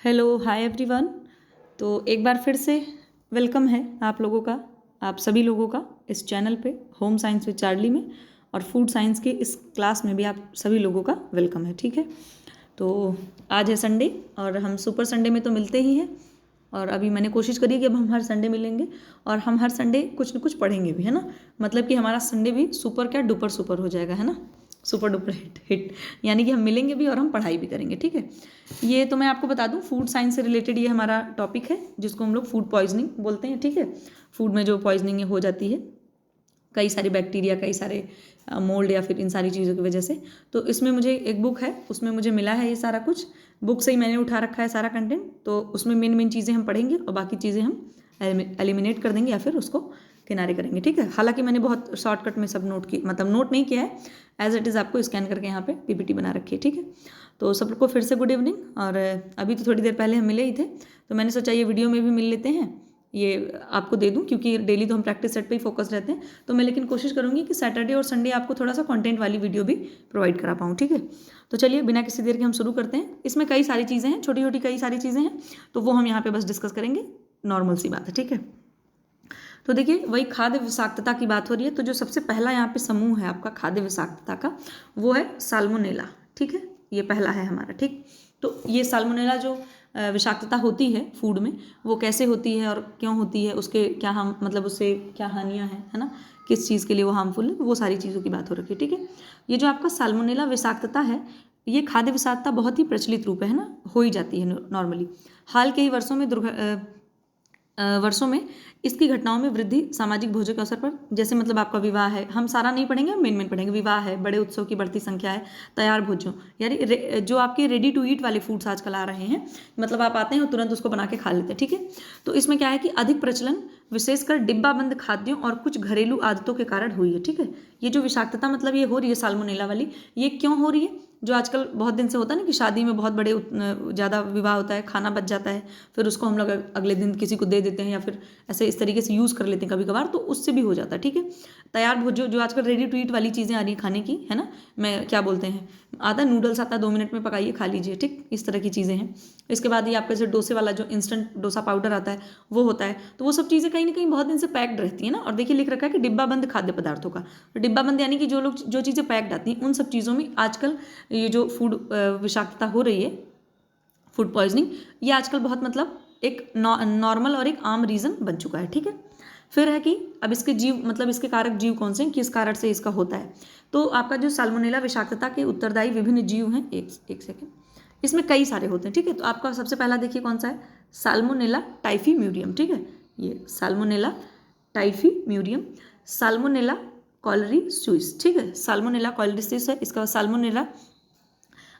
Hello hi everyone. तो एक बार फिर से वेलकम है आप लोगों का, आप सभी लोगों का इस चैनल पे होम साइंस विद चार्ली में, और फूड साइंस के इस क्लास में भी आप सभी लोगों का वेलकम है। ठीक है, तो आज है संडे और हम सुपर संडे में तो मिलते ही हैं, और अभी मैंने कोशिश करी कि अब हम हर संडे मिलेंगे और हम हर संडे कुछ न कुछ पढ़ेंगे भी, है ना। मतलब कि हमारा संडे भी सुपर क्या डुपर सुपर हो जाएगा, है ना, सुपर डुपर हिट हिट, यानी कि हम मिलेंगे भी और हम पढ़ाई भी करेंगे। ठीक है, ये तो मैं आपको बता दूं फूड साइंस से रिलेटेड ये हमारा टॉपिक है जिसको हम लोग फूड पॉइजनिंग बोलते हैं। ठीक है, फूड में जो पॉइजनिंग हो जाती है कई सारे बैक्टीरिया, कई सारे मोल्ड या फिर इन सारी चीज़ों की वजह से। तो इसमें मुझे एक बुक है, उसमें मुझे मिला है ये सारा कुछ, बुक से ही मैंने उठा रखा है सारा कंटेंट। तो उसमें मेन मेन चीज़ें हम पढ़ेंगे और बाकी चीज़ें हम एलिमिनेट कर देंगे या फिर उसको किनारे करेंगे। ठीक है, हालांकि मैंने बहुत शॉर्टकट में सब नोट की, मतलब नोट नहीं किया है, एज इट इज़ आपको स्कैन करके यहाँ पे पीपीटी बना रखी है। ठीक है, तो सबको फिर से गुड इवनिंग। और अभी तो थोड़ी देर पहले हम मिले ही थे, तो मैंने सोचा ये वीडियो में भी मिल लेते हैं, ये आपको दे दूं, क्योंकि डेली तो हम प्रैक्टिस सेट पे ही फोकस रहते हैं। तो मैं लेकिन कोशिश करूंगी कि सैटरडे और संडे आपको थोड़ा सा कंटेंट वाली वीडियो भी प्रोवाइड करा पाऊँ। ठीक है, तो चलिए बिना किसी देर के हम शुरू करते हैं। इसमें कई सारी चीज़ें हैं, छोटी छोटी कई सारी चीज़ें हैं, तो वो हम यहाँ पे बस डिस्कस करेंगे, नॉर्मल सी बात है। ठीक है, तो देखिए वही खाद्य विषाक्तता की बात हो रही है। तो जो सबसे पहला यहाँ पे समूह है आपका खाद्य विषाक्तता का, वो है साल्मोनेला। ठीक है, ये पहला है हमारा। ठीक, तो ये साल्मोनेला जो विषाक्तता होती है फूड में, वो कैसे होती है और क्यों होती है, उसके क्या हम मतलब उससे क्या हानियाँ हैं, है ना, किस चीज़ के लिए वो हार्मफुल है, वो सारी चीज़ों की बात हो रखी है। ठीक है, ये जो आपका साल्मोनेला विषाक्तता है, ये खाद्य विषाक्तता बहुत ही प्रचलित रूप है ना, हो ही जाती है नॉर्मली। हाल के ही वर्षों में इसकी घटनाओं में वृद्धि सामाजिक भोजों के अवसर पर, जैसे मतलब आपका विवाह है, हम सारा नहीं पढ़ेंगे, मेन मेन पढ़ेंगे। विवाह है, बड़े उत्सव की बढ़ती संख्या है, तैयार भोजों, यानी जो आपके रेडी टू ईट वाले फूड्स आजकल आ रहे हैं, मतलब आप आते हैं और तुरंत उसको बना के खा लेते हैं। ठीक है, तो इसमें क्या है कि अधिक प्रचलन विशेषकर डिब्बाबंद खाद्यों और कुछ घरेलू आदतों के कारण हुई है। ठीक है, ये जो विषाक्तता मतलब ये हो रही है साल्मोनेला वाली, ये क्यों हो रही है? जो आजकल बहुत दिन से होता है ना कि शादी में बहुत बड़े ज़्यादा विवाह होता है, खाना बच जाता है, फिर उसको हम लोग अगले दिन किसी को दे देते हैं या फिर ऐसे इस तरीके से यूज़ कर लेते हैं कभी कभार, तो उससे भी हो जाता है। ठीक है, तैयार भोजो जो आजकल रेडी टू ईट वाली चीज़ें आ रही हैं खाने की, है ना, मैं क्या बोलते हैं, आता है नूडल्स आता है, 2 मिनट में पकाइए खा लीजिए। ठीक, इस तरह की चीज़ें हैं। इसके बाद ये आपका जो डोसे वाला जो इंस्टेंट डोसा पाउडर आता है वो होता है। तो वो सब चीज़ें कहीं ना कहीं बहुत दिन से पैक्ड रहती है ना, और देखिए लिख रखा है कि डिब्बाबंद खाद्य पदार्थों का। तो डिब्बाबंद यानी कि जो चीज़ें पैक्ड आती हैं, उन सब चीज़ों में आजकल ये जो फूड विषाक्तता हो रही है, फूड पॉइजनिंग, ये आजकल बहुत मतलब एक नॉर्मल और एक आम रीज़न बन चुका है। ठीक है, फिर है कि अब इसके जीव मतलब इसके कारक जीव कौन से हैं, किस कारण से इसका होता है। तो आपका जो साल्मोनेला विषाक्तता के उत्तरदायी विभिन्न जीव हैं, एक सेकेंड, इसमें कई सारे होते हैं। ठीक है, तो आपका सबसे पहला देखिए कौन सा है, साल्मोनेला टाइफीम्यूरियम। ठीक है, ये साल्मोनेला टाइफीम्यूरियम, साल्मोनेला कॉलरी स्विस। ठीक है, साल्मोनेला कॉलरी स्विस है, इसका साल्मोनेला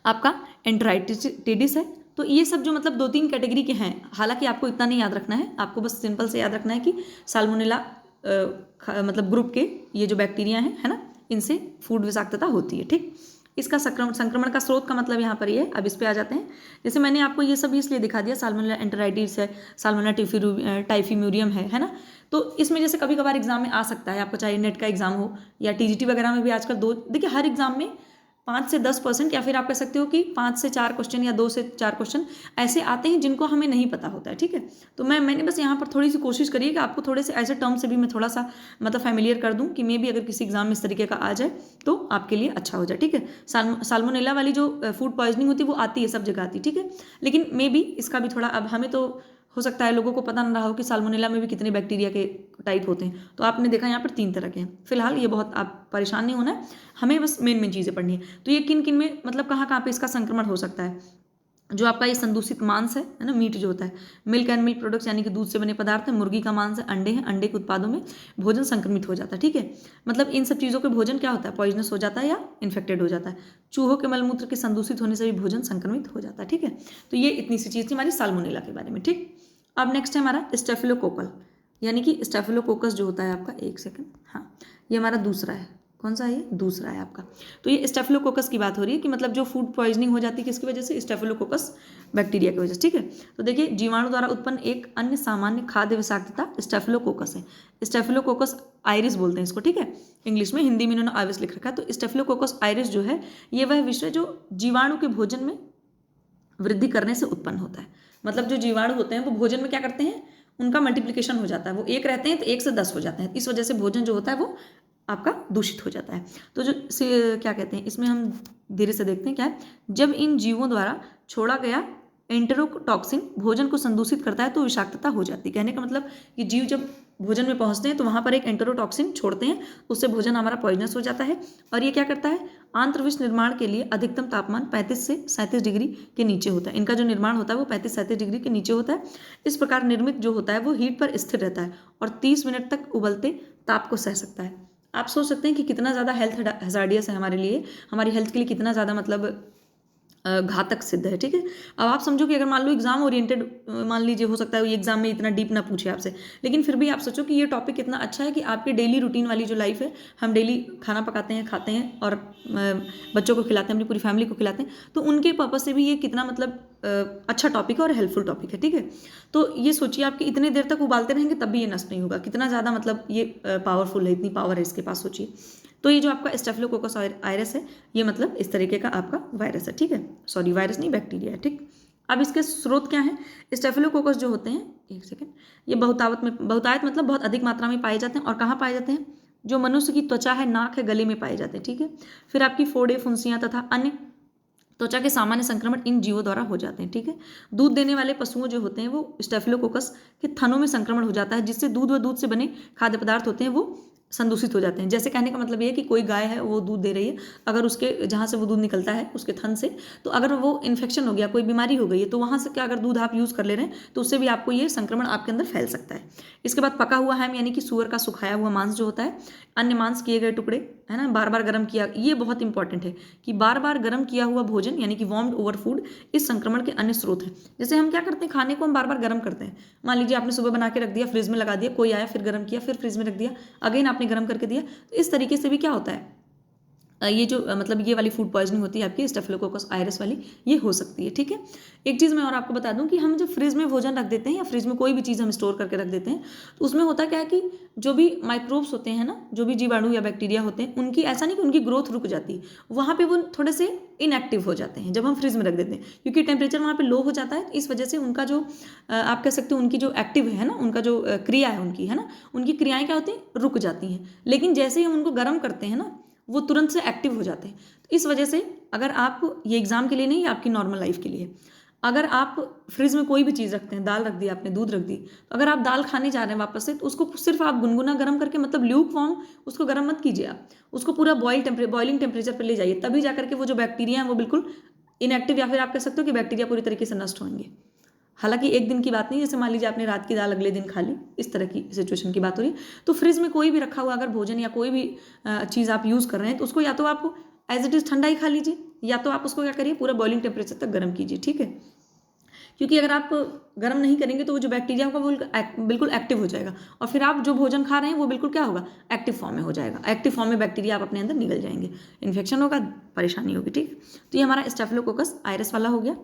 आपका एंटराइटिस है। तो ये सब जो मतलब 2-3 कैटेगरी के हैं, हालांकि आपको इतना नहीं याद रखना है, आपको बस सिंपल से याद रखना है कि साल्मोनेला मतलब ग्रुप के ये जो बैक्टीरिया हैं, है ना, इनसे फूड विषाक्तता होती है। ठीक, इसका संक्रमण का स्रोत का मतलब यहाँ पर ये है। अब इस पे आ जाते हैं, जैसे मैंने आपको ये सब इसलिए दिखा दिया, साल्मोनेला एंटराइटिस है, साल्मोनेला टाइफीम्यूरियम है ना। तो इसमें जैसे कभी कभार एग्जाम में आ सकता है, आपको चाहे नेट का एग्जाम हो या टीजीटी वगैरह में भी आजकल देखिए हर एग्जाम में 5 से 10%, या फिर आप कह सकते हो कि 5 से 4 क्वेश्चन या 2 से 4 क्वेश्चन ऐसे आते हैं जिनको हमें नहीं पता होता है। ठीक है, तो मैंने बस यहाँ पर थोड़ी सी कोशिश करी है कि आपको थोड़े से ऐसे टर्म से भी मैं थोड़ा सा मतलब फैमिलियर कर दूं कि मे भी अगर किसी एग्जाम में इस तरीके का आ जाए तो आपके लिए अच्छा हो जाए। ठीक है, साल्मोनेला वाली जो फूड पॉइजनिंग होती है वो आती है, सब जगह आती है। ठीक है, लेकिन मे भी इसका भी थोड़ा, अब हमें तो हो सकता है लोगों को पता ना रहा हो कि साल्मोनेला में भी कितने बैक्टीरिया के टाइप होते हैं। तो आपने देखा यहाँ पर 3 तरह के हैं फिलहाल, ये बहुत आप परेशान नहीं होना है, हमें बस मेन मेन चीज़ें पढ़नी है। तो ये किन किन में मतलब कहाँ कहाँ पे इसका संक्रमण हो सकता है। जो आपका ये संदूषित मांस है ना, मीट जो होता है, मिल्क एंड मिल्क प्रोडक्ट्स यानी कि दूध से बने पदार्थ है, मुर्गी का मांस है, अंडे हैं, अंडे के उत्पादों में भोजन संक्रमित हो जाता है। ठीक है, मतलब इन सब चीज़ों के भोजन क्या होता है, पॉइजनस हो जाता है या इन्फेक्टेड हो जाता है। चूहों के मलमूत्र के संदूषित होने से भी भोजन संक्रमित हो जाता है। ठीक है, तो ये इतनी सी चीज़ थी हमारी साल्मोनेला के बारे में। ठीक, अब नेक्स्ट है हमारा स्टेफिलोकोकल, यानी कि स्टेफिलोकोकस जो होता है आपका, एक सेकंड, हाँ, ये हमारा दूसरा है, कौन सा है ये, दूसरा है आपका। तो ये स्टेफिलोकोकस की बात हो रही है कि मतलब जो फूड पॉइजनिंग हो जाती है किसकी वजह से, स्टेफिलोकोकस बैक्टीरिया की वजह से। ठीक है, तो देखिए जीवाणु द्वारा उत्पन्न एक अन्य सामान्य खाद्य विषाक्तता स्टेफिलोकोकस है। स्टेफिलोकोकस आयरिस बोलते हैं इसको। ठीक है, इंग्लिश में, हिंदी में इन्होंने आयरिस लिख रखा है। तो स्टेफिलोकोकस आयरिस जो है, ये वह विषय जो जीवाणु के भोजन में वृद्धि करने से उत्पन्न होता है। मतलब जो जीवाणु होते हैं वो भोजन में क्या करते हैं, उनका मल्टीप्लिकेशन हो जाता है, वो एक रहते हैं तो 1 से 10 हो जाते हैं, इस वजह से भोजन जो होता है वो आपका दूषित हो जाता है। तो जो क्या कहते हैं, इसमें हम धीरे से देखते हैं क्या है, जब इन जीवों द्वारा छोड़ा गया एंटेरोटॉक्सिन भोजन को संदूषित करता है तो विषाक्तता हो जाती है। कहने का मतलब कि जीव जब भोजन में पहुंचते हैं तो वहां पर एक एंटेरोटॉक्सिन छोड़ते हैं, उससे भोजन हमारा पॉइजनस हो जाता है। और ये क्या करता है, आंत्रविष निर्माण के लिए अधिकतम तापमान 35 से 37 डिग्री के नीचे होता है। इनका जो निर्माण होता है वो 35-37 डिग्री के नीचे होता है। इस प्रकार निर्मित जो होता है वो हीट पर स्थिर रहता है और 30 मिनट तक उबलते ताप को सह सकता है। आप सोच सकते हैं कि कितना ज़्यादा हेल्थ हजार्डियस है हमारे लिए, हमारी हेल्थ के लिए कितना ज़्यादा मतलब घातक सिद्ध है। ठीक है, अब आप समझो कि अगर मान लो एग्जाम ओरिएंटेड, मान लीजिए हो सकता है ये एग्जाम में इतना डीप ना पूछे आपसे, लेकिन फिर भी आप सोचो कि ये टॉपिक कितना अच्छा है कि आपके डेली रूटीन वाली जो लाइफ है, हम डेली खाना पकाते हैं, खाते हैं और बच्चों को खिलाते हैं, अपनी पूरी फैमिली को खिलाते हैं, तो उनके पर्पज से भी ये कितना मतलब अच्छा टॉपिक है और हेल्पफुल टॉपिक है। ठीक है, तो ये सोचिए आपके इतने देर तक उबालते रहेंगे तब भी ये नष्ट नहीं होगा, कितना ज़्यादा मतलब ये पावरफुल है, इतनी पावर है इसके पास, सोचिए। तो ये जो आपका स्टेफिलोकोकस आयरस है, ये मतलब इस तरीके का आपका वायरस है। ठीक है, सॉरी वायरस नहीं, बैक्टीरिया है। ठीक, अब इसके स्रोत क्या है, स्टेफिलोकोकस जो होते हैं, एक सेकेंड, ये बहुतायत मतलब बहुत अधिक मात्रा में पाए जाते हैं। और कहाँ पाए जाते हैं, जो मनुष्य की त्वचा है, नाक है, गले में पाए जाते हैं। ठीक है, फिर आपकी फोड़े, फुंसियाँ तथा अन्य त्वचा के सामान्य संक्रमण इन जीवों द्वारा हो जाते हैं। ठीक है, दूध देने वाले पशुओं जो होते हैं वो स्टेफिलोकोकस के थनों में संक्रमण हो जाता है, जिससे दूध व दूध से बने खाद्य पदार्थ होते हैं वो संदूषित हो जाते हैं। जैसे कहने का मतलब ये है कि कोई गाय है वो दूध दे रही है, अगर उसके जहाँ से वो दूध निकलता है उसके थन से, तो अगर वो इन्फेक्शन हो गया, कोई बीमारी हो गई है, तो वहाँ से क्या अगर दूध आप यूज़ कर ले रहे हैं तो उससे भी आपको ये संक्रमण आपके अंदर फैल सकता है। इसके बाद पका हुआ हैम यानी कि सूअर का सुखाया हुआ मांस जो होता है, अन्य मांस किए गए टुकड़े, है ना, बार बार गर्म किया, ये बहुत इंपॉर्टेंट है कि बार बार गर्म किया हुआ भोजन यानी कि वार्म्ड ओवर फूड इस संक्रमण के अन्य स्रोत हैं। जैसे हम क्या करते हैं, खाने को हम बार बार गर्म करते हैं। मान लीजिए आपने सुबह बना के रख दिया, फ्रिज में लगा दिया, कोई आया फिर गर्म किया, फिर फ्रिज में रख दिया, अगेन आपने गर्म करके दिया, तो इस तरीके से भी क्या होता है, ये जो मतलब ये वाली फूड पॉइजनिंग होती है आपकी स्टेफिलोकोकस आयरस वाली, ये हो सकती है। ठीक है, एक चीज़ मैं और आपको बता दूं कि हम जब फ्रिज में भोजन रख देते हैं या फ्रिज में कोई भी चीज़ हम स्टोर करके रख देते हैं, तो उसमें होता क्या है कि जो भी माइक्रोब्स होते हैं ना, जो भी जीवाणु या बैक्टीरिया होते हैं, उनकी ऐसा नहीं कि उनकी ग्रोथ रुक जाती है, वहाँ पर वो थोड़े से इनएक्टिव हो जाते हैं जब हम फ्रिज में रख देते हैं, क्योंकि टेम्परेचर वहाँ पर लो हो जाता है। इस वजह से उनका जो आप कह सकते हो उनकी जो एक्टिव है ना, उनका जो क्रिया है उनकी, है ना, उनकी क्रियाएँ क्या होती हैं, रुक जाती हैं। लेकिन जैसे ही हम उनको गर्म करते हैं ना, वो तुरंत से एक्टिव हो जाते हैं। तो इस वजह से अगर आप, ये एग्जाम के लिए नहीं, आपकी नॉर्मल लाइफ के लिए, अगर आप फ्रिज में कोई भी चीज़ रखते हैं, दाल रख दी आपने, दूध रख दी, तो अगर आप दाल खाने जा रहे हैं वापस से, तो उसको सिर्फ आप गुनगुना गर्म करके, मतलब ल्यूक वार्म, उसको गर्म मत कीजिए आप, उसको पूरा बॉइलिंग टेम्परेचर पर ले जाइए, तभी जाकर के वो जो बैक्टीरिया हैं वो बिल्कुल इनएक्टिव, या फिर आप कह सकते हो कि बैक्टीरिया पूरी तरीके से नष्ट होंगे। हालांकि एक दिन की बात नहीं, जैसे मान लीजिए आपने रात की दाल अगले दिन खा ली, इस तरह की सिचुएशन की बात हो रही है। तो फ्रिज में कोई भी रखा हुआ अगर भोजन या कोई भी चीज़ आप यूज़ कर रहे हैं, तो उसको या तो आप एज इट इज़ ठंडा ही खा लीजिए, या तो आप उसको क्या करिए, पूरा बॉइलिंग टेम्परेचर तक गर्म कीजिए। ठीक है, क्योंकि अगर आप गर्म नहीं करेंगे तो वो जो बैक्टीरिया होगा वो बिल्कुल एक्टिव हो जाएगा, और फिर आप जो भोजन खा रहे हैं वो बिल्कुल क्या होगा, एक्टिव फॉर्म में हो जाएगा। एक्टिव फॉर्म में बैक्टीरिया आप अपने अंदर निकल जाएंगे, इन्फेक्शन होगा, परेशानी होगी। ठीक, तो ये हमारा स्टेफिलोकोकस आयरस वाला हो गया।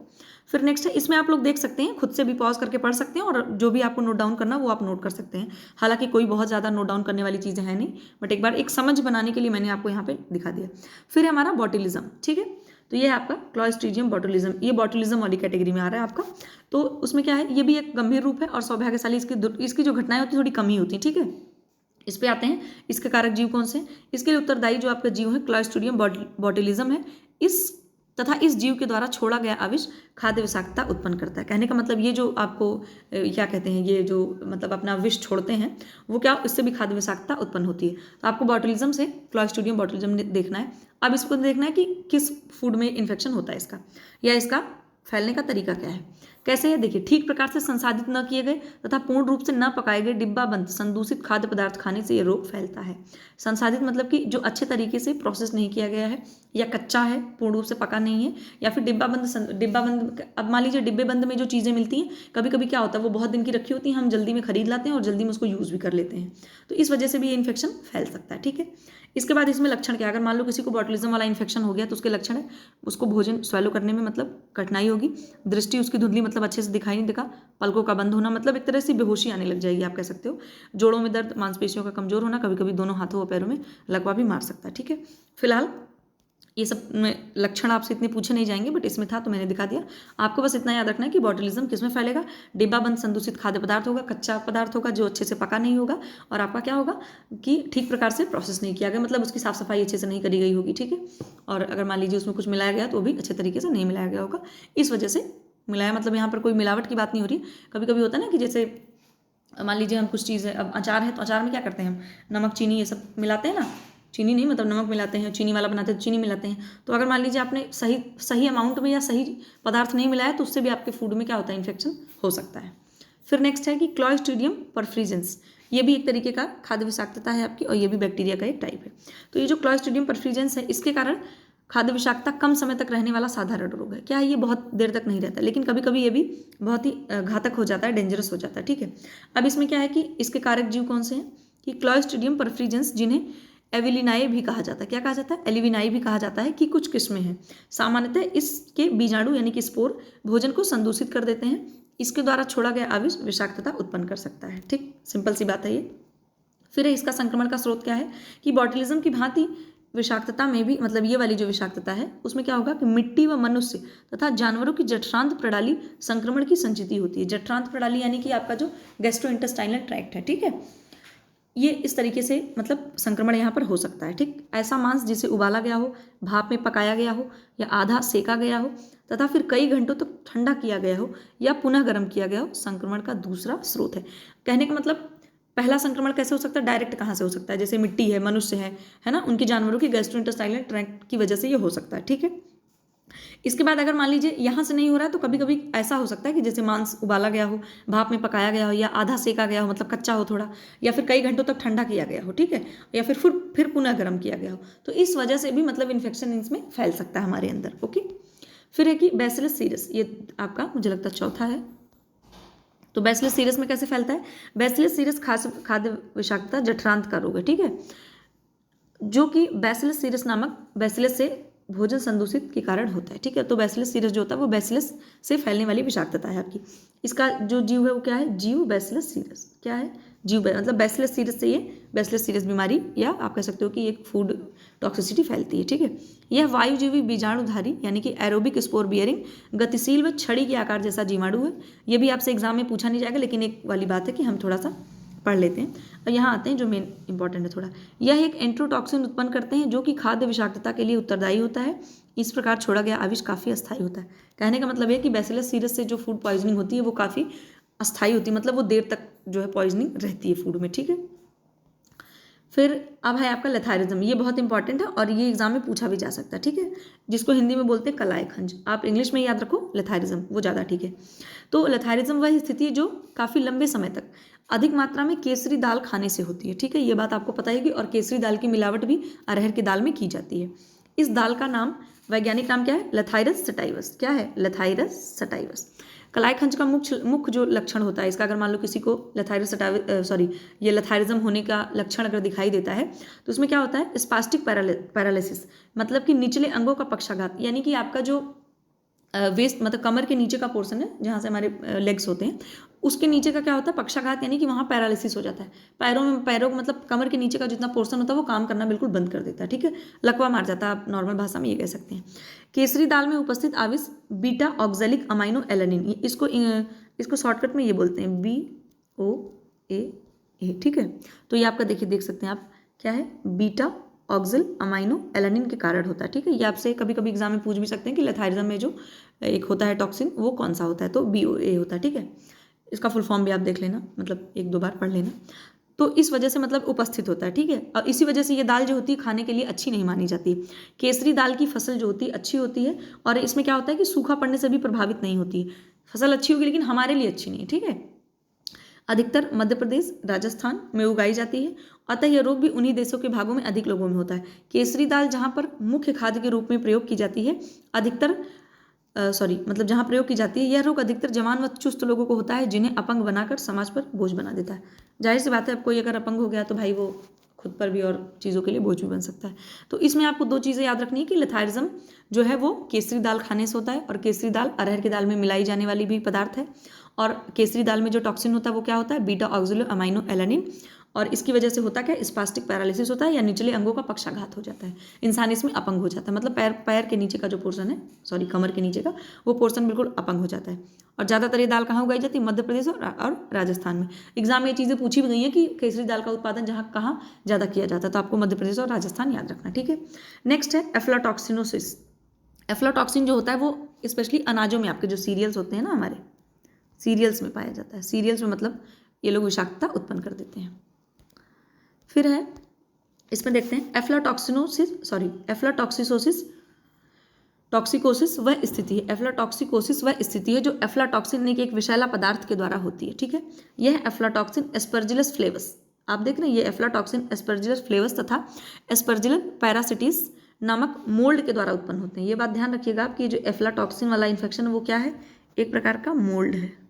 फिर नेक्स्ट है, इसमें आप लोग देख सकते हैं, खुद से भी पॉज करके पढ़ सकते हैं, और जो भी आपको नोट डाउन करना वो आप नोट कर सकते हैं। हालांकि कोई बहुत ज़्यादा नोट डाउन करने वाली चीज़ें हैं नहीं, बट एक बार एक समझ बनाने के लिए मैंने आपको यहाँ पे दिखा दिया। फिर है हमारा बॉटुलिज्म। ठीक है, तो ये है आपका क्लॉस्ट्रीडियम बॉटुलिज्म, ये बॉटुलिज्म वाली कैटेगरी में आ रहा है आपका। तो उसमें क्या है, ये भी एक गंभीर रूप है और सौभाग्यशाली इसकी जो घटनाएं होती है थोड़ी कम ही होती है। ठीक है, इस पे आते हैं, इसके कारक जीव कौन से, इसके लिए उत्तरदायी जो आपका जीव है क्लॉस्ट्रीडियम बॉटुलिज्म है। इस जीव के द्वारा छोड़ा गया आविष खाद्य विषाक्तता उत्पन्न करता है। कहने का मतलब ये जो आपको क्या कहते हैं, ये जो मतलब अपना विष छोड़ते हैं वो क्या, इससे भी खाद्य विषाक्तता उत्पन्न होती है। तो आपको बॉटुलिज्म से क्लॉस्ट्रीडियम बॉटुलिज्म देखना है। अब इसको देखना है कि किस फूड में इन्फेक्शन होता है इसका, या इसका फैलने का तरीका क्या है, कैसे है। देखिए, ठीक प्रकार से संसाधित न किए गए तथा पूर्ण रूप से न पकाए गए डिब्बाबंद संदूषित खाद्य पदार्थ खाने से ये रोग फैलता है। संसाधित मतलब कि जो अच्छे तरीके से प्रोसेस नहीं किया गया है, या कच्चा है, पूर्ण रूप से पका नहीं है, या फिर डिब्बाबंद। अब मान लीजिए डिब्बे बंद में जो चीज़ें मिलती हैं, कभी कभी क्या होता है वो बहुत दिन की रखी होती हैं, हम जल्दी में खरीद लाते हैं और जल्दी में उसको यूज़ भी कर लेते हैं, तो इस वजह से भी ये इन्फेक्शन फैल सकता है। ठीक है, इसके बाद इसमें लक्षण क्या, अगर मान लो किसी को बॉटुलिज्म वाला इन्फेक्शन हो गया तो उसके लक्षण है, उसको भोजन स्वेलो करने में मतलब कठिनाई होगी, दृष्टि उसकी धुंधली मतलब अच्छे से दिखाई नहीं देगा, पलकों का बंद होना मतलब एक तरह से बेहोशी आने लग जाएगी, आप कह सकते हो, जोड़ों में दर्द, मांसपेशियों का कमजोर होना, कभी कभी दोनों हाथों और पैरों में लकवा भी मार सकता है। ठीक है, फिलहाल ये सब में लक्षण आपसे इतने पूछे नहीं जाएंगे, बट इसमें था तो मैंने दिखा दिया। आपको बस इतना याद रखना है कि बॉटलिज्म किसमें फैलेगा, डिब्बा बंद संदूषित खाद्य पदार्थ होगा, कच्चा पदार्थ होगा जो अच्छे से पका नहीं होगा, और आपका क्या होगा कि ठीक प्रकार से प्रोसेस नहीं किया गया, मतलब उसकी साफ सफाई अच्छे से नहीं करी गई होगी, ठीक है। और अगर मान लीजिए उसमें कुछ मिलाया गया तो वो भी अच्छे तरीके से नहीं मिलाया गया होगा, इस वजह से मिलाया, मतलब यहाँ पर कोई मिलावट की बात नहीं हो रही। कभी कभी होता है ना कि जैसे मान लीजिए हम कुछ चीज़ है, अब अचार है तो अचार में क्या करते हैं हम, नमक चीनी ये सब मिलाते हैं ना, चीनी नहीं मतलब नमक मिलाते हैं, चीनी वाला बनाते हैं तो चीनी मिलाते हैं। तो अगर मान लीजिए आपने सही सही अमाउंट में या सही पदार्थ नहीं मिलाया तो उससे भी आपके फूड में क्या होता है, इन्फेक्शन हो सकता है। फिर नेक्स्ट है कि क्लॉस्ट्रीडियम परफ्रीजेंस, ये भी एक तरीके का खाद्य विषाक्तता है आपकी, और ये भी बैक्टीरिया का एक टाइप है। तो ये जो क्लॉस्ट्रीडियम परफ्रीजेंस है, इसके कारण खाद्य विषाक्तता कम समय तक रहने वाला साधारण रोग है। क्या है, ये बहुत देर तक नहीं रहता, लेकिन कभी कभी ये भी बहुत ही घातक हो जाता है, डेंजरस हो जाता है, ठीक है। अब इसमें क्या है कि इसके कारक जीव कौन से हैं कि क्लॉस्ट्रीडियम परफ्रीजेंस, जिन्हें एविलिनाए भी कहा जाता है, क्या कहा जाता है, एलिविनाई भी कहा जाता है, कि कुछ किस्में हैं। सामान्यतः इसके बीजाणु यानी कि स्पोर भोजन को संदूषित कर देते हैं, इसके द्वारा छोड़ा गया आविष विषाक्तता उत्पन्न कर सकता है, ठीक, सिंपल सी बात है ये। फिर इसका संक्रमण का स्रोत क्या है कि बॉटुलिज्म की भांति विषाक्तता में भी, मतलब ये वाली जो विषाक्तता है उसमें क्या होगा कि मिट्टी व मनुष्य तथा जानवरों की जठरांत प्रणाली संक्रमण की संचिति होती है। जठरांत प्रणाली यानी कि आपका जो गैस्ट्रोइंटेस्टाइनल ट्रैक्ट है, ठीक है, ये इस तरीके से मतलब संक्रमण यहाँ पर हो सकता है, ठीक। ऐसा मांस जिसे उबाला गया हो, भाप में पकाया गया हो या आधा सेका गया हो तथा फिर कई घंटों तक ठंडा किया गया हो या पुनः गर्म किया गया हो, संक्रमण का दूसरा स्रोत है। कहने का मतलब पहला संक्रमण कैसे हो सकता है, डायरेक्ट कहाँ से हो सकता है, जैसे मिट्टी है, मनुष्य है ना, उनके जानवरों की गैस्ट्रोइंटेस्टाइनल ट्रैक्ट की वजह से ये हो सकता है, ठीक है। इसके बाद अगर मान लीजिए यहाँ से नहीं हो रहा है तो कभी कभी ऐसा हो सकता है कि जैसे मांस उबाला गया हो, भाप में पकाया गया हो या आधा सेका गया हो, मतलब कच्चा हो थोड़ा, या फिर कई घंटों तक ठंडा किया गया हो, ठीक है, या फिर पुनः गर्म किया गया हो, तो इस वजह से भी मतलब इन्फेक्शन इसमें फैल सकता है हमारे अंदर, ओके। फिर है कि बैसिलस सीरस, ये आपका मुझे लगता है चौथा है। तो बैसिलस सीरस में कैसे फैलता है, बैसिलस सीरस खास खाद्य विषाक्तता जठरांत का रोग है, ठीक है, जो कि बैसिलस सीरस नामक बैसिलस से भोजन संदूषित के कारण होता है, ठीक है। तो बैसिलस सीरस जो होता है वो बैसिलस से फैलने वाली विषाक्तता है आपकी। इसका जो जीव है वो क्या है, जीव बैसिलस सीरस, क्या है, जीव मतलब बैसिलस सीरस से ये बैसिलस सीरस बीमारी, या आप कह सकते हो कि एक फूड टॉक्सिसिटी फैलती है, ठीक है। यह वायुजीवी बीजाणुधारी यानी कि एरोबिक स्पोर बियरिंग गतिशील व छड़ी के आकार जैसा जीवाणु है। ये भी आपसे एग्जाम में पूछा नहीं जाएगा, लेकिन एक वाली बात है कि हम थोड़ा सा पढ़ लेते हैं। और यहाँ आते हैं जो मेन इंपॉर्टेंट है थोड़ा, यह एक एंट्रोटॉक्सिन उत्पन्न करते हैं जो कि खाद्य विषाक्तता के लिए उत्तरदायी होता है। इस प्रकार छोड़ा गया आविष काफ़ी अस्थायी होता है। कहने का मतलब है कि बैसिलस सीरस से जो फूड पॉइजनिंग होती है वो काफ़ी अस्थायी होती है, मतलब वो देर तक जो है पॉइजनिंग रहती है फूड में, ठीक है। फिर अब है आपका लेथायरिज्म, ये बहुत इंपॉर्टेंट है और ये एग्जाम में पूछा भी जा सकता है, ठीक है, जिसको हिंदी में बोलते हैं कलाई खंज, आप इंग्लिश में याद रखो लेथायरिज्म, वो ज़्यादा ठीक है। तो लेथायरिज्म वह स्थिति है जो काफ़ी लंबे समय तक अधिक मात्रा में केसरी दाल खाने से होती है, ठीक है, ये बात आपको पता है कि, और केसरी दाल की मिलावट भी अरहर की दाल में की जाती है। इस दाल का नाम, वैज्ञानिक नाम क्या है, लेथाइरस सटाइवस, क्या है, लेथाइरस सटाइवस। कलाई खंज का मुख्य जो लक्षण होता है इसका, अगर मान लो किसी को लेथाइरस ये लेथायरिज्म होने का लक्षण अगर दिखाई देता है तो उसमें क्या होता है, स्पास्टिक पैरालिसिस, मतलब कि निचले अंगों का पक्षाघात, यानी कि आपका जो वेस्ट मतलब कमर के नीचे का पोर्शन है जहाँ से हमारे लेग्स होते हैं, उसके नीचे का क्या होता है, पक्षाघात, यानी कि वहाँ पैरालिसिस हो जाता है। पैरों मतलब कमर के नीचे का जितना पोर्शन होता है वो काम करना बिल्कुल बंद कर देता है, ठीक है, लकवा मार जाता है, आप नॉर्मल भाषा में ये कह सकते हैं। केसरी दाल में उपस्थित आविष बीटा ऑक्जेलिक अमाइनो एलानिन, इसको शॉर्टकट में ये बोलते हैं BOAA, ठीक है। तो ये आपका देखिए देख सकते हैं आप, क्या है, बीटा ऑक्सिल अमाइनो एलानिन के कारण होता है, ठीक है। ये आपसे कभी कभी एग्जाम में पूछ भी सकते हैं कि लेथायरिज्म में जो एक होता है टॉक्सिन वो कौन सा होता है, तो BOA होता है, ठीक है। इसका फुल फॉर्म भी आप देख लेना, मतलब एक दो बार पढ़ लेना। तो इस वजह से मतलब उपस्थित होता है, ठीक है, और इसी वजह से ये दाल जो होती है खाने के लिए अच्छी नहीं मानी जाती। केसरी दाल की फसल जो होती है अच्छी होती है, और इसमें क्या होता है कि सूखा पड़ने से भी प्रभावित नहीं होती है, फसल अच्छी होगी लेकिन हमारे लिए अच्छी नहीं है, ठीक है। अधिकतर मध्य प्रदेश राजस्थान में उगाई जाती है, अतः यह रोग भी उन्हीं देशों के भागों में अधिक लोगों में होता है। केसरी दाल जहाँ पर मुख्य खाद्य के रूप में प्रयोग की जाती है, मतलब जहाँ प्रयोग की जाती है, यह रोग अधिकतर जवान व चुस्त लोगों को होता है, जिन्हें अपंग बनाकर समाज पर बोझ बना देता है। जाहिर सी बात है, अब कोई अगर अपंग हो गया तो भाई वो खुद पर भी और चीज़ों के लिए बोझ भी बन सकता है। तो इसमें आपको दो चीज़ें याद रखनी है कि लेथायरिज्म जो है वो केसरी दाल खाने से होता है, और केसरी दाल अरहर की दाल में मिलाई जाने वाली भी पदार्थ है, और केसरी दाल में जो टॉक्सिन होता है वो क्या होता है, बीटा ऑक्सिलो अमाइनो एलानिन, और इसकी वजह से होता क्या है, स्पास्टिक पैरालिसिस होता है या निचले अंगों का पक्षाघात हो जाता है, इंसान इसमें अपंग हो जाता है, मतलब पैर के नीचे का जो पोर्शन है, सॉरी कमर के नीचे का वो पोर्शन बिल्कुल अपंग हो जाता है। और ज़्यादातर ये दाल कहाँ उगाई जाती है, मध्य प्रदेश और राजस्थान में। एग्जाम में ये चीज़ें पूछी भी गई हैं कि केसरी दाल का उत्पादन जहाँ कहाँ ज़्यादा किया जाता है, तो आपको मध्य प्रदेश और राजस्थान याद रखना, ठीक है। नेक्स्ट है एफ्लाटॉक्सिनोसिस। एफ्लाटॉक्सिन जो होता है वो स्पेशली अनाजों में, आपके जो सीरियल्स होते हैं ना, हमारे सीरियल्स में पाया जाता है। सीरियल्स में मतलब ये लोग विषाक्तता उत्पन्न कर देते हैं। फिर है इसमें देखते हैं एफ्लाटॉक्सिसोसिस। टॉक्सिकोसिस वह स्थिति है, एफ्लाटॉक्सिकोसिस वह स्थिति है जो एफ्लाटॉक्सिन यानी कि एक विषैला पदार्थ के द्वारा होती है, ठीक है। यह एफ्लाटॉक्सिन एस्परजिलस फ्लेवस, आप देख रहे हैं, ये एफ्लाटॉक्सिन एस्परजिलस फ्लेवस तथा एस्परजिलस पैरासिटिस नामक मोल्ड के द्वारा उत्पन्न होते हैं। ये बात ध्यान रखिएगा आप कि जो एफ्लाटॉक्सिन वाला इन्फेक्शन वो क्या है, एक प्रकार का मोल्ड है,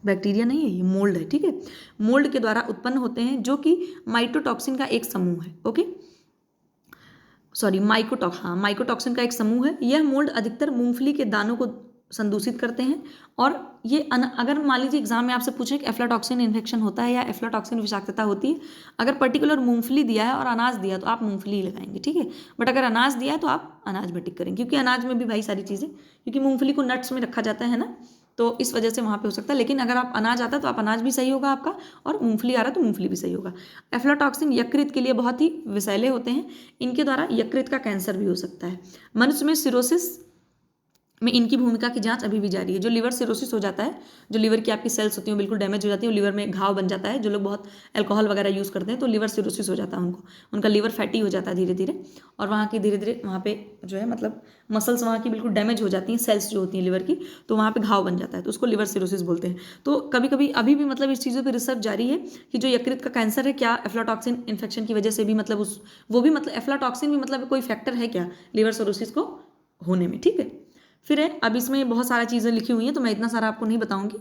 बैक्टीरिया नहीं है, ये मोल्ड है, ठीक है। मोल्ड के द्वारा उत्पन्न होते हैं जो कि माइटोटॉक्सिन का एक समूह है, ओके, सॉरी माइकोटॉक्सिन का एक समूह है। यह मोल्ड अधिकतर मूंगफली के दानों को संदूषित करते हैं। और ये अगर मान लीजिए एग्जाम में आपसे पूछे कि एफ्लाटॉक्सिन इन्फेक्शन होता है या एफ्लाटॉक्सिन विषाक्तता होती है, अगर पर्टिकुलर मूंगफली दिया है और अनाज दिया तो आप मूंगफली ही लगाएंगे, ठीक है। बट अगर अनाज दिया है तो आप अनाज में टिक करेंगे, क्योंकि अनाज में भी भाई सारी चीज़ें, क्योंकि मूंगफली को नट्स में रखा जाता है ना, तो इस वजह से वहाँ पे हो सकता है। लेकिन अगर आप अनाज आता है तो आप अनाज भी सही होगा आपका, और मूंगफली आ रहा है तो मूंगफली भी सही होगा। एफ्लाटॉक्सिन यकृत के लिए बहुत ही विषैले होते हैं, इनके द्वारा यकृत का कैंसर भी हो सकता है। मनुष्य में सिरोसिस में इनकी भूमिका की जांच अभी भी जारी है। जो लिवर सिरोसिस हो जाता है, जो लिवर की आपकी सेल्स होती हैं बिल्कुल डैमेज हो जाती है, लिवर में घाव बन जाता है, जो लोग बहुत अल्कोहल वगैरह यूज़ करते हैं तो लिवर सिरोसिस हो जाता है उनको, उनका लिवर फैटी हो जाता है धीरे धीरे, और वहाँ की धीरे धीरे वहाँ पे जो है मतलब मसल्स वहाँ की बिल्कुल डैमेज हो जाती हैं, सेल्स जो होती हैं लिवर की, तो वहाँ पर घाव बन जाता है, तो उसको लिवर सिरोसिस बोलते हैं। तो कभी कभी अभी भी मतलब इस चीज़ों पर रिसर्च जारी है कि जो यकृत का कैंसर है, क्या एफ्लाटॉक्सिन इन्फेक्शन की वजह से भी मतलब वो भी मतलब एफ्लाटॉक्सिन भी मतलब कोई फैक्टर है क्या लिवर सिरोसिस को होने में, ठीक है। फिर है, अब इसमें बहुत सारा चीज़ें लिखी हुई हैं तो मैं इतना सारा आपको नहीं बताऊंगी,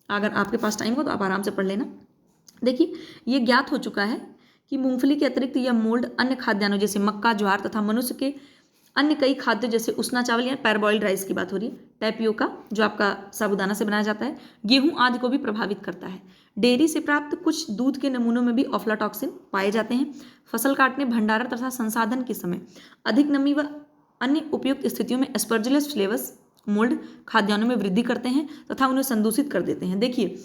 अगर आपके पास टाइम हो तो आप आराम से पढ़ लेना। देखिए, ये ज्ञात हो चुका है कि मूंगफली के अतिरिक्त यह मोल्ड अन्य खाद्यान्नों जैसे मक्का, ज्वार तथा मनुष्य के अन्य कई खाद्य जैसे उसना चावल या पैरबॉइल्ड राइस की बात हो रही है, टैपियोका जो आपका साबूदाना से बनाया जाता है, गेहूं आदि को भी प्रभावित करता है। डेयरी से प्राप्त कुछ दूध के नमूनों में भी अफ्लाटॉक्सिन पाए जाते हैं। फसल काटने, भंडारण तथा संसाधन के समय अधिक नमी व अन्य उपयुक्त स्थितियों में एस्परजिलस फ्लेवस मोल्ड खाद्यान्नों में वृद्धि करते हैं तथा उन्हें संदूषित कर देते हैं। देखिए,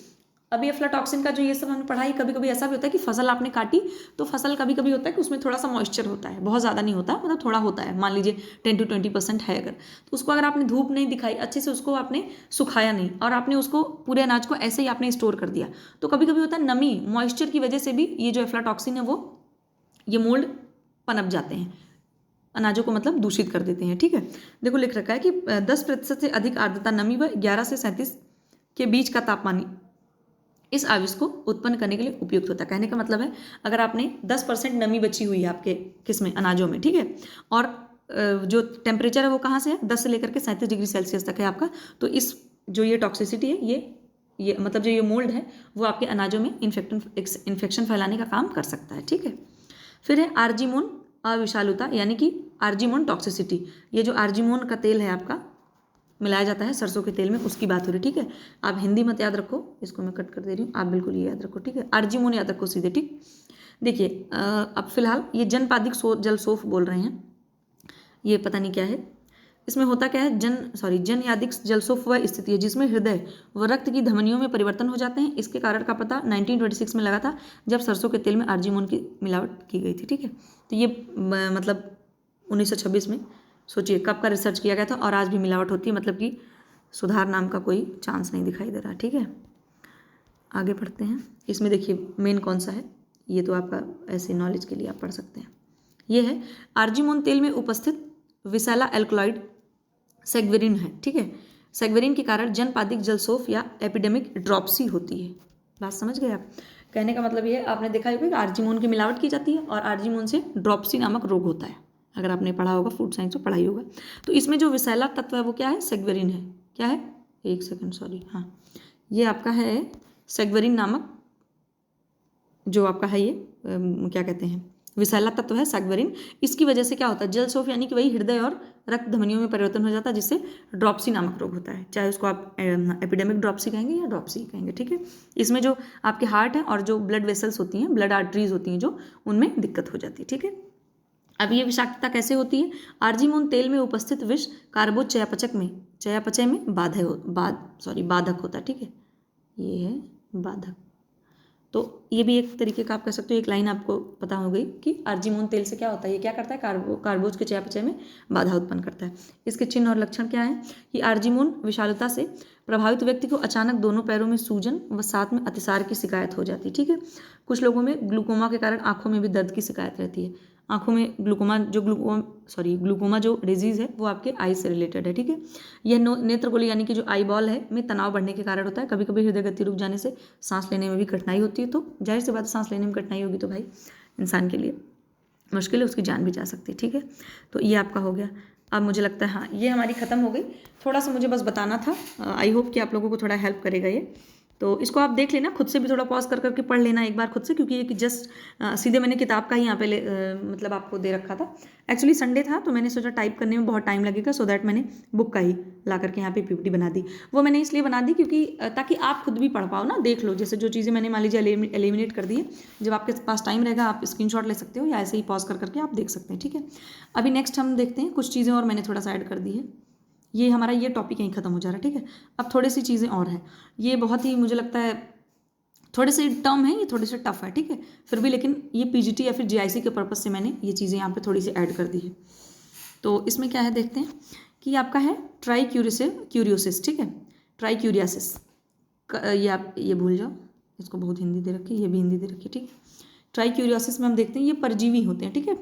अभी एफ्लाटॉक्सिन का जो ये सब हमने पढ़ा, कभी कभी ऐसा भी होता है कि फसल आपने काटी तो फसल कभी कभी होता है कि उसमें थोड़ा सा मॉइस्चर होता है, बहुत ज़्यादा नहीं होता, मतलब थोड़ा होता है, मान लीजिए 10 to 20% है अगर, तो उसको अगर आपने धूप नहीं दिखाई अच्छे से, उसको आपने सुखाया नहीं और आपने उसको पूरे अनाज को ऐसे ही आपने स्टोर कर दिया, तो कभी कभी होता है नमी, मॉइस्चर की वजह से भी ये जो एफ्लाटॉक्सिन है वो ये मोल्ड पनप जाते हैं, अनाजों को मतलब दूषित कर देते हैं, ठीक है। देखो लिख रखा है कि 10% से अधिक आर्द्रता, नमी व 11 से 37 के बीच का तापमान इस आविष को उत्पन्न करने के लिए उपयुक्त होता है। कहने का मतलब है, अगर आपने 10% नमी बची हुई है आपके किसमें, अनाजों में, ठीक है, और जो टेम्परेचर है वो कहाँ से है, 10 से लेकर के 37 डिग्री सेल्सियस तक है आपका, तो इस जो ये टॉक्सिसिटी है, ये मतलब जो ये मोल्ड है वो आपके अनाजों में इन्फेक्शन फैलाने का काम कर सकता है, ठीक है। फिर है आर्जिमोन अविषालुता, यानी कि आर्जिमोन टॉक्सिसिटी। ये जो आर्जिमोन का तेल है आपका मिलाया जाता है सरसों के तेल में, उसकी बात हो रही है, ठीक है। आप हिंदी मत याद रखो, इसको मैं कट कर दे रही हूँ, आप बिल्कुल ये याद रखो, ठीक है, आर्जिमोन याद रखो सीधे, ठीक। देखिए, अब फिलहाल ये जनपादिक जलसोफ बोल रहे हैं, ये पता नहीं क्या है। इसमें होता क्या है, जनयादिक जलसोफ वह स्थिति है जिसमें हृदय व रक्त की धमनियों में परिवर्तन हो जाते हैं। इसके कारण का पता 1926 में लगा था, जब सरसों के तेल में आर्जिमोन की मिलावट की गई थी, ठीक है। तो ये मतलब 1926 में, सोचिए कब का रिसर्च किया गया था, और आज भी मिलावट होती है, मतलब कि सुधार नाम का कोई चांस नहीं दिखाई दे रहा, ठीक है। आगे बढ़ते हैं। इसमें देखिए मेन कौन सा है, ये तो आपका ऐसे नॉलेज के लिए आप पढ़ सकते हैं। ये है आर्जिमोन तेल में उपस्थित विसैला एल्कलॉइड सेग्वेरिन है, ठीक है। सेग्वेरिन के कारण जनपादिक जलसोफ या एपिडेमिक ड्रॉप्सी होती है। बात समझ गए आप? कहने का मतलब ये है, आपने देखा होगा कि आर्जिमोन की मिलावट की जाती है और आर्जिमोन से ड्रॉप्सी नामक रोग होता है, अगर आपने पढ़ा होगा, फूड साइंस में पढ़ाई होगा। तो इसमें जो विसैला तत्व है वो क्या है, सेग्वेरिन है। क्या है, एक सेकेंड, सॉरी, हाँ, ये आपका है सेग्वेरिन नामक जो आपका है, ये क्या कहते हैं, विषैला तत्व है सैक्वेरिन। इसकी वजह से क्या होता है, जल शोफ यानी कि वही हृदय और रक्त धमनियों में परिवर्तन हो जाता है, जिससे ड्रॉप्सी नामक रोग होता है। चाहे उसको आप एपिडेमिक ड्रॉप्सी कहेंगे या ड्रॉप्सी कहेंगे, ठीक है। इसमें जो आपके हार्ट है और जो ब्लड वेसल्स होती हैं, ब्लड आर्टरीज होती हैं, जो उनमें दिक्कत हो जाती है, ठीक है। अब ये विषाक्तता कैसे होती है, आर्जीमोन तेल में उपस्थित विष कार्बो चयापचय में बाधक होता है, ठीक है। ये है बाधक। तो ये भी एक तरीके का आप कह सकते हो, एक लाइन आपको पता हो गई कि आर्जीमोन तेल से क्या होता है, ये क्या करता है, कार्बोज के चयापचय में बाधा उत्पन्न करता है। इसके चिन्ह और लक्षण क्या है कि आर्जीमोन विषालुता से प्रभावित व्यक्ति को अचानक दोनों पैरों में सूजन व साथ में अतिसार की शिकायत हो जाती है, ठीक है। कुछ लोगों में ग्लूकोमा के कारण आंखों में भी दर्द की शिकायत रहती है। आंखों में ग्लूकोमा जो डिजीज़ है वो आपके आई से रिलेटेड है, ठीक है। यह नेत्रगोली यानी कि जो आई बॉल है में तनाव बढ़ने के कारण होता है। कभी कभी हृदय गति रुक जाने से सांस लेने में भी कठिनाई होती है, तो जाहिर सी बात, सांस लेने में कठिनाई होगी तो भाई इंसान के लिए मुश्किल है, उसकी जान भी जा सकती है, ठीक है। तो ये आपका हो गया। अब मुझे लगता है हाँ, ये हमारी ख़त्म हो गई। थोड़ा सा मुझे बस बताना था, आई होप कि आप लोगों को थोड़ा हेल्प करेगा ये। तो इसको आप देख लेना, खुद से भी थोड़ा पॉज कर करके पढ़ लेना एक बार खुद से, क्योंकि ये जस्ट सीधे मैंने किताब का ही यहाँ पे मतलब आपको दे रखा था। एक्चुअली संडे था तो मैंने सोचा टाइप करने में बहुत टाइम लगेगा, सो दैट मैंने बुक का ही ला करके यहाँ पे पीपीटी बना दी। वो मैंने इसलिए बना दी क्योंकि ताकि आप खुद भी पढ़ पाओ ना, देख लो। जैसे जो चीज़ें मैंने मान लीजिए एलिमिनेट कर दी है, जब आपके पास टाइम रहेगा आप स्क्रीनशॉट ले सकते हो या ऐसे ही पॉज कर करके आप देख सकते हैं, ठीक है। अभी नेक्स्ट हम देखते हैं कुछ चीज़ें और मैंने थोड़ा सा ऐड कर दी है। ये हमारा ये टॉपिक यहीं ख़त्म हो जा रहा है, ठीक है। अब थोड़ी सी चीज़ें और हैं, ये बहुत ही मुझे लगता है थोड़े से टर्म है, ये थोड़े से टफ है, ठीक है। फिर भी लेकिन ये पीजीटी या फिर जीआईसी के पर्पज़ से मैंने ये चीज़ें यहाँ पे थोड़ी सी ऐड कर दी है। तो इसमें क्या है देखते हैं कि आपका है क्यूरियोसिस, ठीक है, ट्राइक्यूरियासिस। ये आप ये भूल जाओ, इसको बहुत हिंदी दे रखी है, ये भी हिंदी दे रखी है, ठीक है। ट्राइक्यूरियासिस में हम देखते हैं ये परजीवी होते हैं, ठीक है।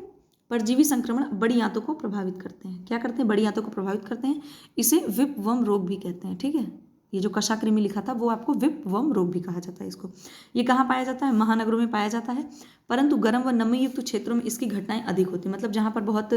परजीवी संक्रमण बड़ी आंतों को प्रभावित करते हैं। क्या करते हैं, बड़ी आंतों को प्रभावित करते हैं। इसे विपवर्म रोग भी कहते हैं, ठीक है। ये जो कशाकृमि लिखा था वो आपको विपवर्म रोग भी कहा जाता है इसको। ये कहाँ पाया जाता है, महानगरों में पाया जाता है, परंतु गर्म व नमी युक्त क्षेत्रों में इसकी घटनाएं अधिक होती हैं। मतलब जहाँ पर बहुत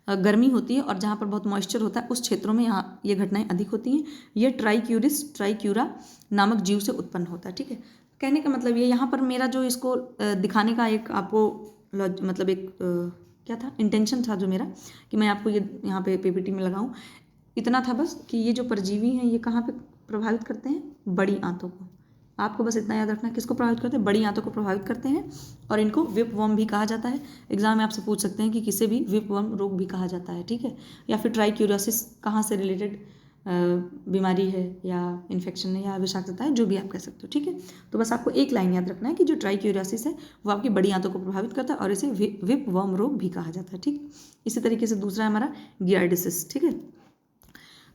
गर्मी होती है और जहाँ पर बहुत मॉइस्चर होता है उस क्षेत्रों में यहाँ ये घटनाएं अधिक होती हैं। ये ट्राइक्यूरा नामक जीव से उत्पन्न होता है, ठीक है। कहने का मतलब ये, यहाँ पर मेरा जो इसको दिखाने का एक आपको मतलब एक क्या था, इंटेंशन था जो मेरा, कि मैं आपको ये यहाँ पे पीपीटी में लगाऊं, इतना था बस कि ये जो परजीवी हैं ये कहाँ पे प्रभावित करते हैं, बड़ी आंतों को। आपको बस इतना याद रखना, किसको प्रभावित करते हैं, बड़ी आंतों को प्रभावित करते हैं, और इनको विपवर्म भी कहा जाता है। एग्जाम में आपसे पूछ सकते हैं कि किसे भी विपवर्म रोग भी कहा जाता है, ठीक है। या फिर ट्राइक्यूरियोसिस कहाँ से रिलेटेड बीमारी है या इन्फेक्शन है या विषाक्तता है, जो भी आप कह सकते हो, ठीक है। तो बस आपको एक लाइन याद रखना है कि जो ट्राइक्यूरियोसिस है वो आपकी बड़ी आंतों को प्रभावित करता है और इसे विपवर्म रोग भी कहा जाता है, ठीक। इसी तरीके से दूसरा है हमारा गियार्डिसिस, ठीक है।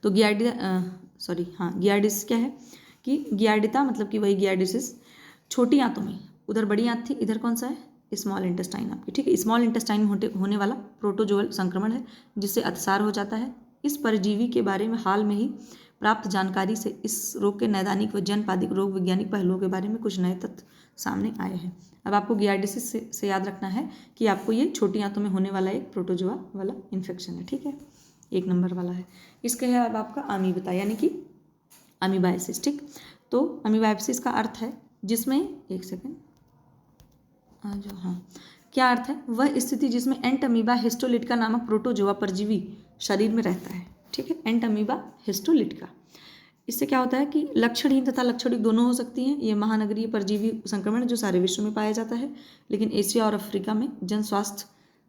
तो गियार्डिस क्या है कि गियार्डिता मतलब कि वही गियार्डिसिस, छोटी आंतों में, उधर बड़ी आंत थी, इधर कौन सा है, स्मॉल इंटेस्टाइन आपकी, ठीक है। स्मॉल इंटेस्टाइन में होने वाला प्रोटोजोअल संक्रमण है जिससे अतिसार हो जाता है। इस परजीवी के बारे में हाल में ही प्राप्त जानकारी से इस रोग के नैदानिक व जनपादिक रोग वैज्ञानिक पहलुओं के बारे में कुछ नए तथ्य सामने आए हैं। अब आपको गियार्डिसिस से याद रखना है कि आपको ये छोटी आंतों में होने वाला एक प्रोटोजोआ वाला इन्फेक्शन है, ठीक है, 1 नंबर वाला है। इसके है अब आपका अमीबता यानी कि अमीबाइसिस, ठीक। तो अमीबाइसिस का अर्थ है जिसमें, एक सेकेंड आ जाओ, हाँ, क्या अर्थ है, वह स्थिति जिसमें एंटअमीबा हिस्टोलिटिका नामक प्रोटोजोआ परजीवी शरीर में रहता है, ठीक है। एंटअमीबा हिस्टोलिटिका, इससे क्या होता है कि लक्षणहीन तथा लक्षणयुक्त दोनों हो सकती हैं। ये महानगरीय परजीवी संक्रमण जो सारे विश्व में पाया जाता है, लेकिन एशिया और अफ्रीका में जन स्वास्थ्य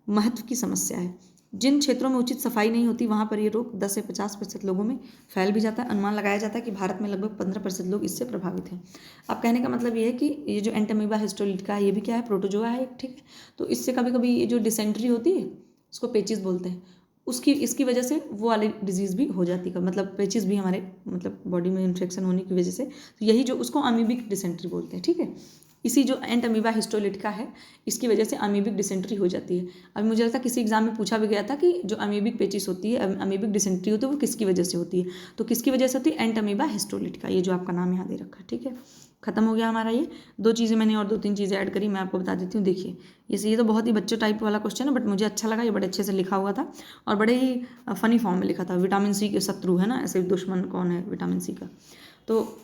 महत्व की समस्या है। जिन क्षेत्रों में उचित सफाई नहीं होती वहाँ पर ये रोग 10 से 50% लोगों में फैल भी जाता है। अनुमान लगाया जाता है कि भारत में लगभग 15% लोग इससे प्रभावित हैं। अब कहने का मतलब ये है कि ये जो एंटअमीबा हिस्टोलिटिका है ये भी क्या है, प्रोटोजोआ है, ठीक है। तो इससे कभी कभी ये जो डिसेंट्री होती है, उसको पेचिस बोलते हैं, इसकी वजह से वो वाली डिजीज़ भी हो जाती है, मतलब पेचिस भी हमारे मतलब बॉडी में इन्फेक्शन होने की वजह से, तो यही जो उसको अमीबिक डिसेंट्री बोलते हैं, ठीक है। इसी जो एंटअमीबा हिस्टोलिटिका है इसकी वजह से अमीबिक डिसेंट्री हो जाती है। अभी मुझे लगता है किसी एग्जाम में पूछा भी गया था कि जो अमीबिक पेचिस होती है, अमीबिक डिसेंट्री होती है, वो किसकी वजह से होती है, तो किसकी वजह से होती है, एंटअमीबा हिस्टोलिटिका, ये जो आपका नाम यहाँ दे रखा है, ठीक है। खत्म हो गया हमारा ये 2 चीज़ें मैंने और 2-3 चीज़ें ऐड करी, मैं आपको बता देती हूँ। देखिए ये तो बहुत ही बच्चों टाइप वाला क्वेश्चन है, बट मुझे अच्छा लगा, ये बड़े अच्छे से लिखा हुआ था और बड़े ही फनी फॉर्म में लिखा था। विटामिन सी के शत्रु है ना, ऐसे दुश्मन कौन है विटामिन सी का। तो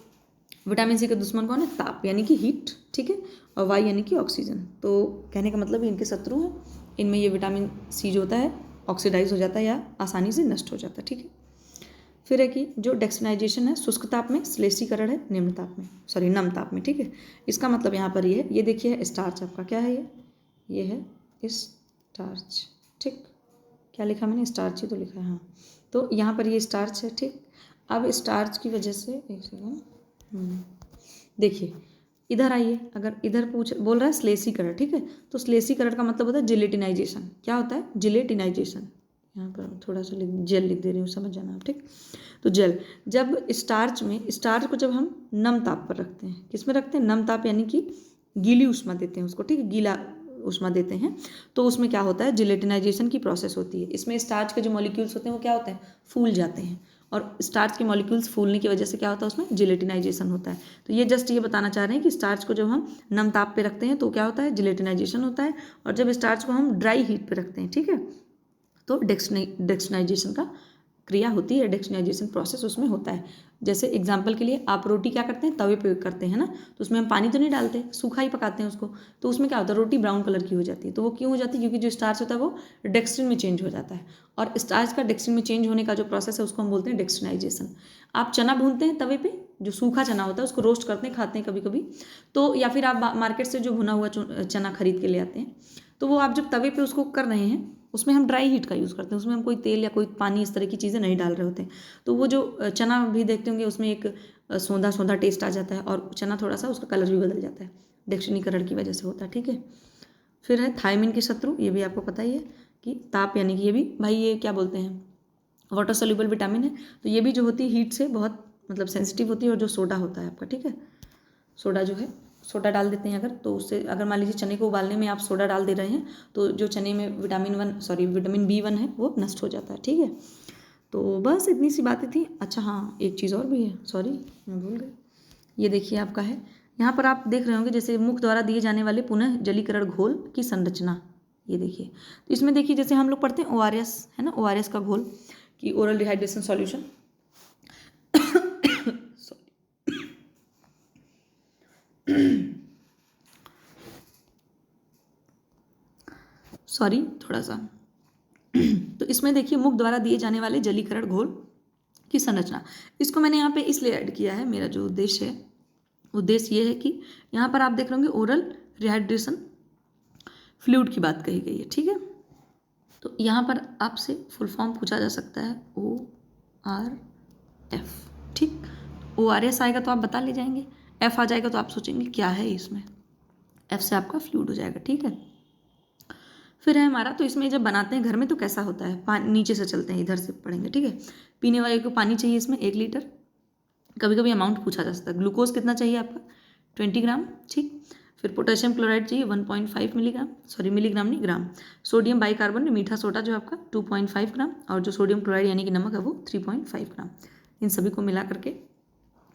विटामिन सी का दुश्मन कौन है? ताप यानी कि हीट, ठीक है, और वायु यानी कि ऑक्सीजन। तो कहने का मतलब इनके शत्रु हैं। इनमें ये विटामिन सी जो होता है ऑक्सीडाइज हो जाता है या आसानी से नष्ट हो जाता है, ठीक है। फिर है कि जो डेक्सनाइजेशन है शुष्क ताप में, श्लेषीकरण है निम्न ताप में, सॉरी नम ताप में, ठीक है। इसका मतलब यहाँ पर ये है, ये देखिए स्टार्च आपका क्या है, ये है स्टार्च, ठीक। क्या लिखा मैंने? स्टार्च ही तो लिखा है, हाँ। तो यहाँ पर ये स्टार्च है, ठीक। अब स्टार्च की वजह से एक सेकेंड, देखिए इधर आइए, अगर इधर बोल रहा है श्लेषीकरण, ठीक है, तो श्लेषीकरण का मतलब होता है जिलेटिनाइजेशन। क्या होता है? जिलेटिनाइजेशन। यहाँ पर थोड़ा सा जेल लिख दे रही हूँ, समझ जाना आप, ठीक। तो जेल, जब स्टार्च को जब हम नम ताप पर रखते हैं, किस में रखते हैं? नम ताप यानी कि गीली उष्मा देते हैं उसको, ठीक है, गीला उष्मा देते हैं, तो उसमें क्या होता है? जिलेटिनाइजेशन की प्रोसेस होती है। इसमें स्टार्च के जो मॉलिक्यूल्स होते हैं वो क्या होते हैं? फूल जाते हैं, और स्टार्च के मॉलिक्यूल्स फूलने की वजह से क्या होता है? उसमें जिलेटिनाइजेशन होता है। तो ये जस्ट ये बताना चाह रहे हैं कि स्टार्च को जब हम नम ताप पे रखते हैं तो क्या होता है? जिलेटिनाइजेशन होता है, और जब स्टार्च को हम ड्राई हीट पे रखते हैं, ठीक है, तो डेक्सनाइजेशन का क्रिया होती है, डेक्सनाइजेशन प्रोसेस उसमें होता है। जैसे एग्जाम्पल के लिए आप रोटी क्या करते हैं? तवे पे करते हैं ना, तो उसमें हम पानी तो नहीं डालते, सूखा ही पकाते हैं उसको, तो उसमें क्या होता है? रोटी ब्राउन कलर की हो जाती है। तो वो क्यों हो जाती है? क्योंकि जो स्टार्च होता है वो डेक्स्ट्रिन में चेंज हो जाता है, और स्टार्च का डेक्स्ट्रिन में चेंज होने का जो प्रोसेस है उसको हम बोलते हैं डेक्सनाइजेशन। आप चना भूनते हैं तवे पे, जो सूखा चना होता है उसको रोस्ट करते हैं, खाते हैं कभी कभी, तो या फिर आप मार्केट से जो भुना हुआ चना खरीद के ले आते हैं, तो वो आप जब तवे पे उसको कर रहे हैं, उसमें हम ड्राई हीट का यूज़ करते हैं, उसमें हम कोई तेल या कोई पानी इस तरह की चीज़ें नहीं डाल रहे होते हैं। तो वो जो चना भी देखते होंगे उसमें एक सौंधा सौंधा टेस्ट आ जाता है, और चना थोड़ा सा उसका कलर भी बदल जाता है, डेक्सनीकरण की वजह से होता है, ठीक है। फिर है थायमिन के शत्रु, ये भी आपको पता ही है कि ताप यानी कि ये भी भाई ये क्या बोलते हैं? वाटर सोल्यूबल विटामिन है। तो ये भी जो होती है हीट से बहुत मतलब सेंसिटिव होती है, और जो सोडा होता है आपका, ठीक है, सोडा जो है, सोडा डाल देते हैं अगर, तो उससे अगर मान लीजिए चने को उबालने में आप सोडा डाल दे रहे हैं तो जो चने में विटामिन B1 है वो नष्ट हो जाता है, ठीक है। तो बस इतनी सी बातें थी। अच्छा हाँ, एक चीज़ और भी है, सॉरी मैं भूल गई। ये देखिए आपका है, यहाँ पर आप देख रहे होंगे जैसे मुख द्वारा दिए जाने वाले पुनः जलीकरण घोल की संरचना, ये देखिए। तो इसमें देखिए जैसे हम लोग पढ़ते हैं ORS है ना, ORS का घोल कि ओरल डिहाइड्रेशन सॉल्यूशन सॉरी थोड़ा सा तो इसमें देखिए मुख द्वारा दिए जाने वाले जलीकरण घोल की संरचना, इसको मैंने यहाँ पे इसलिए ऐड किया है, मेरा जो उद्देश्य ये है कि यहाँ पर आप देख रहे होंगे ओरल रिहाइड्रेशन फ्लूइड की बात कही गई है, ठीक है। तो यहाँ पर आपसे फुल फॉर्म पूछा जा सकता है ORF, ठीक। ORS आएगा तो आप बता ले जाएंगे, F आ जाएगा तो आप सोचेंगे क्या है इसमें, F से आपका फ्लूइड हो जाएगा, ठीक है। फिर है हमारा, तो इसमें जब बनाते हैं घर में तो कैसा होता है? पानी नीचे से चलते हैं, इधर से पढ़ेंगे, ठीक है। पीने वाले को पानी चाहिए इसमें 1 लीटर, कभी कभी अमाउंट पूछा जा सकता है। ग्लूकोज कितना चाहिए आपका? 20 ग्राम, ठीक। फिर पोटेशियम क्लोराइड चाहिए 1.5 मिलीग्राम, सॉरी मिलीग्राम नहीं ग्राम। सोडियम बाइकार्बोनेट मीठा सोडा जो आपका 2.5 ग्राम, और जो सोडियम क्लोराइड यानी कि नमक है वो 3.5 ग्राम। इन सभी को मिला करके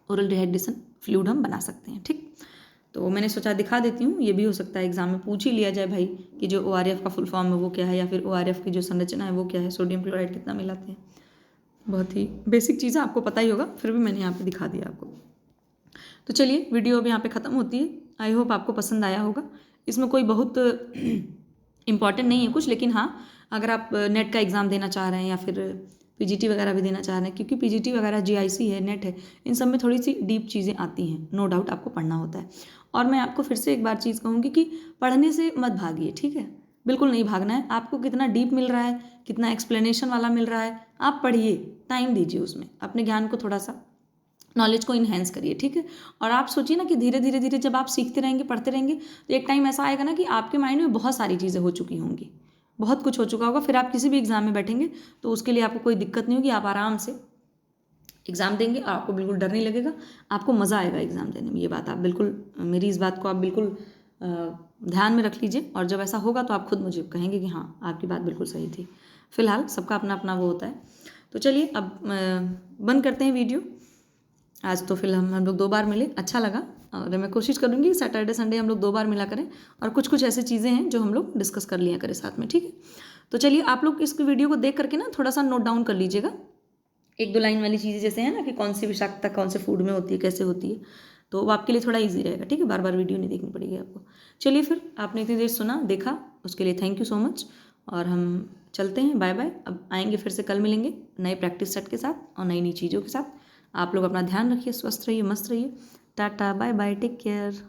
ओरल डिहाइड्रेशन फ्लूइड हम बना सकते हैं, ठीक। तो मैंने सोचा दिखा देती हूँ, ये भी हो सकता है एग्जाम में पूछ ही लिया जाए भाई कि जो ORF का फुल फॉर्म है वो क्या है, या फिर ORF की जो संरचना है वो क्या है, सोडियम क्लोराइड कितना मिलाते हैं। बहुत ही बेसिक चीज़ें आपको पता ही होगा, फिर भी मैंने यहाँ पे दिखा दिया आपको। तो चलिए वीडियो अब यहाँ पे ख़त्म होती है। आई होप आपको पसंद आया होगा। इसमें कोई बहुत इम्पॉर्टेंट नहीं है कुछ, लेकिन हाँ अगर आप नेट का एग्ज़ाम देना चाह रहे हैं या फिर PGT वगैरह भी देना चाह रहे हैं, क्योंकि PGT वगैरह GIC है, नेट है, इन सब में थोड़ी सी डीप चीज़ें आती हैं, नो डाउट आपको पढ़ना होता है। और मैं आपको फिर से एक बार चीज़ कहूँगी कि पढ़ने से मत भागिए, ठीक है, बिल्कुल नहीं भागना है। आपको कितना डीप मिल रहा है, कितना एक्सप्लेनेशन वाला मिल रहा है, आप पढ़िए, टाइम दीजिए उसमें, अपने ज्ञान को थोड़ा सा, नॉलेज को इन्हेंस करिए, ठीक है। और आप सोचिए ना कि धीरे धीरे धीरे जब आप सीखते रहेंगे, पढ़ते रहेंगे, तो एक टाइम ऐसा आएगा ना कि आपके माइंड में बहुत सारी चीज़ें हो चुकी होंगी, बहुत कुछ हो चुका होगा, फिर आप किसी भी एग्ज़ाम में बैठेंगे तो उसके लिए आपको कोई दिक्कत नहीं होगी, आप आराम से एग्ज़ाम देंगे, आपको बिल्कुल डर नहीं लगेगा, आपको मज़ा आएगा एग्ज़ाम देने में। ये बात आप बिल्कुल, मेरी इस बात को आप बिल्कुल ध्यान में रख लीजिए, और जब ऐसा होगा तो आप खुद मुझे कहेंगे कि हाँ आपकी बात बिल्कुल सही थी। फिलहाल सबका अपना अपना वो होता है। तो चलिए अब बंद करते हैं वीडियो। आज तो फिलहाल हम लोग 2 बार मिले, अच्छा लगा, और मैं कोशिश करूँगी सैटरडे संडे हम लोग 2 बार मिला करें, और कुछ कुछ ऐसी चीज़ें हैं जो हम लोग डिस्कस कर लिया करें साथ में, ठीक है। तो चलिए आप लोग इस वीडियो को देख करके ना थोड़ा सा नोट डाउन कर लीजिएगा, 1-2 लाइन वाली चीज़ें जैसे हैं ना कि कौन सी विषाक्तता कौन से फूड में होती है, कैसे होती है, तो वो आपके लिए थोड़ा ईजी रहेगा, ठीक है, बार बार वीडियो नहीं देखनी पड़ेगी आपको। चलिए फिर, आपने इतनी देर सुना देखा उसके लिए थैंक यू सो मच, और हम चलते हैं, बाय बाय। अब आएंगे फिर से, कल मिलेंगे नए प्रैक्टिस सेट के साथ और नई नई चीज़ों के साथ। आप लोग अपना ध्यान रखिए, स्वस्थ रहिए, मस्त रहिए। टाटा बाय बाय, टेक केयर।